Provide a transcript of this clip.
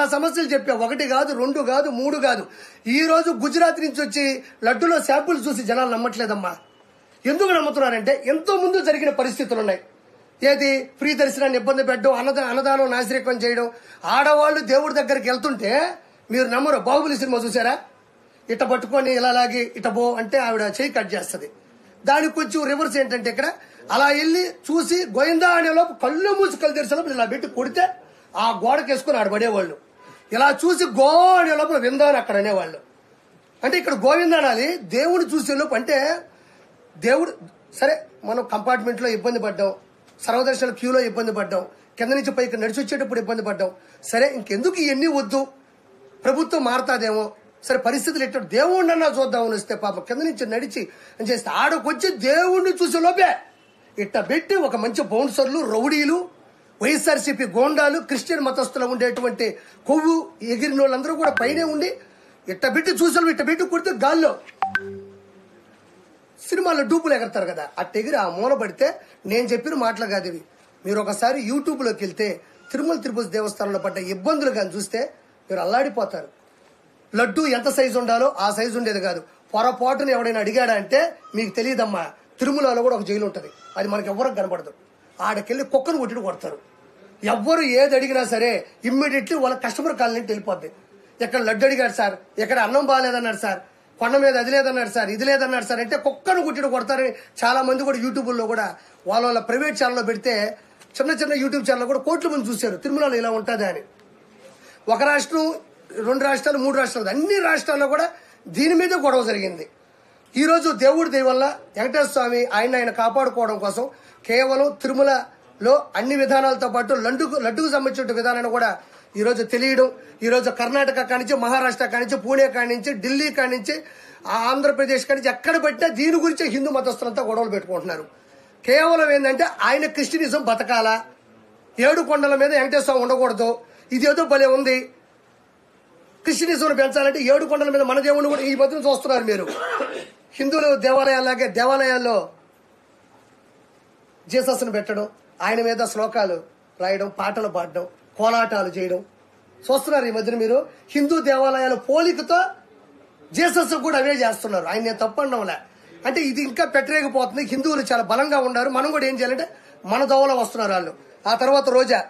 సమస్యలు చెప్పా, ఒకటి కాదు, రెండు కాదు, మూడు కాదు. ఈ రోజు గుజరాత్ నుంచి వచ్చి లడ్డూలో శాంపుల్ చూసి జనాలు నమ్మట్లేదమ్మా. ఎందుకు నమ్ముతున్నారంటే ఎంతో ముందు జరిగిన పరిస్థితులు ఉన్నాయి. ఏది ఫ్రీ దర్శనాన్ని ఇబ్బంది పెట్టడం, అన్నదానం నాశరికం చేయడం. ఆడవాళ్లు దేవుడి దగ్గరికి వెళ్తుంటే మీరు నమ్మరు. బాహుబలి సినిమా చూసారా? ఇట పట్టుకొని ఇలా లాగి ఇట బో అంటే ఆవిడ చేయి కట్ చేస్తుంది. దానికి కొంచెం రివర్స్ ఏంటంటే ఇక్కడ అలా వెళ్ళి చూసి గోయిందా అనే లోపు కళ్ళు మూసి కళ్ళు తెరిసే లోపల ఇలా పెట్టి కొడితే ఆ గోడకేసుకుని ఆడబడేవాళ్ళు. ఇలా చూసి గో అనే లోపల విందా అని అక్కడ అనేవాళ్ళు. అంటే ఇక్కడ గోవింద అనాలి. దేవుడు చూసే లోపు అంటే దేవుడు సరే మనం కంపార్ట్మెంట్ లో ఇబ్బంది పడ్డాం, సర్వదర్శన క్యూలో ఇబ్బంది పడ్డాం, కింద నుంచి పైకి నడిచి వచ్చేటప్పుడు ఇబ్బంది పడ్డాం. సరే ఇంకెందుకు ఇవన్నీ వద్దు, ప్రభుత్వం మారుతాదేమో, సరే పరిస్థితులు ఎట్లా దేవుణ్ణి అన్నా చూద్దామని వస్తే పాపం కింద నుంచి నడిచి అని చేస్తే ఆడకొచ్చి దేవుణ్ణి చూసే లోపే ఇట్ట పెట్టి ఒక మంచి బౌన్సర్లు, రౌడీలు, వైఎస్ఆర్సీపీ గోండాలు, క్రిస్టియన్ మతస్థులు ఉండేటువంటి కొవ్వు ఎగిరిన వాళ్ళందరూ కూడా పైనే ఉండి ఇట్ట పెట్టి చూసారు. ఇట్ట పెట్టి కొడితే గాల్లో సినిమాల్లో డూపులు ఎగరతారు కదా, అట్ట ఎగిరి ఆ మూల పడితే నేను చెప్పిన మాటలు కాదు ఇవి. మీరు ఒకసారి యూట్యూబ్ లోకి వెళ్తే తిరుమల తిరుపతి దేవస్థానంలో పడ్డ ఇబ్బందులు కానీ చూస్తే మీరు అల్లాడిపోతారు. లడ్డు ఎంత సైజు ఉండాలో ఆ సైజు ఉండేది కాదు. పొరపాటును ఎవడైనా అడిగాడా అంటే మీకు తెలియదమ్మా, తిరుమలలో కూడా ఒక జైలు ఉంటుంది, అది మనకి ఎవరికి కనపడదు. ఆడకెళ్ళి కుక్కను కొట్టి కొడతారు. ఎవ్వరు ఏది అడిగినా సరే ఇమ్మీడియట్లీ వాళ్ళ కస్టమర్ కాలనీ వెళ్ళిపోద్ది. ఎక్కడ లడ్డు అడిగాడు సార్, ఎక్కడ అన్నం బాగాలేదన్నాడు సార్, కొండ మీద అది లేదన్నాడు సార్, ఇది లేదన్నాడు సార్ అంటే కుక్కను కొట్టి కొడతారని చాలా మంది కూడా యూట్యూబ్లో కూడా వాళ్ళ ప్రైవేట్ ఛానల్లో పెడితే చిన్న చిన్న యూట్యూబ్ ఛానల్ కూడా కోట్ల మంది చూశారు తిరుమలలో ఇలా ఉంటుందా అని. ఒక రాష్ట్రం, రెండు రాష్ట్రాలు, మూడు రాష్ట్రాలు, అన్ని రాష్ట్రాల్లో కూడా దీని మీద గొడవ జరిగింది. ఈ రోజు దేవుడి దయ వల్ల వెంకటేశ్వర స్వామి ఆయన కాపాడుకోవడం కోసం కేవలం తిరుమలలో అన్ని విధానాలతో పాటు లడ్డుకు సంబంధించిన విధానాన్ని కూడా ఈ రోజు తెలియడం. ఈ రోజు కర్ణాటక కానించి, మహారాష్ట్ర కానించి, పూణే కానించి, ఢిల్లీ కానించి, ఆంధ్రప్రదేశ్ కానించి ఎక్కడ పెట్టినా దీని గురించి హిందూ మతస్థులంతా గొడవలు పెట్టుకుంటున్నారు. కేవలం ఏంటంటే ఆయన క్రిస్టియనిజం బతకాలా, 7 కొండల మీద వెంకటేశ్వర స్వామి ఉండకూడదు, ఇదేదో భలే ఉంది. క్రిస్టియనిజం పెంచాలంటే 7 కొండల మీద మన దేవుడిని కూడా ఈ మధ్యన చూస్తున్నారు మీరు. హిందువులు దేవాలయాల్లాగే దేవాలయాల్లో జీసస్ను పెట్టడం, ఆయన మీద శ్లోకాలు రాయడం, పాటలు పాడడం, కోలాటాలు చేయడం చూస్తున్నారు ఈ మధ్యన మీరు. హిందూ దేవాలయాల పోలికతో జీసస్ కూడా అవే చేస్తున్నారు. ఆయన నేను తప్పండంలే. అంటే ఇది ఇంకా పెట్టలేకపోతుంది. హిందువులు చాలా బలంగా ఉన్నారు. మనం కూడా ఏం చేయాలంటే మన దోవలో వస్తున్నారు వాళ్ళు. ఆ తర్వాత రోజా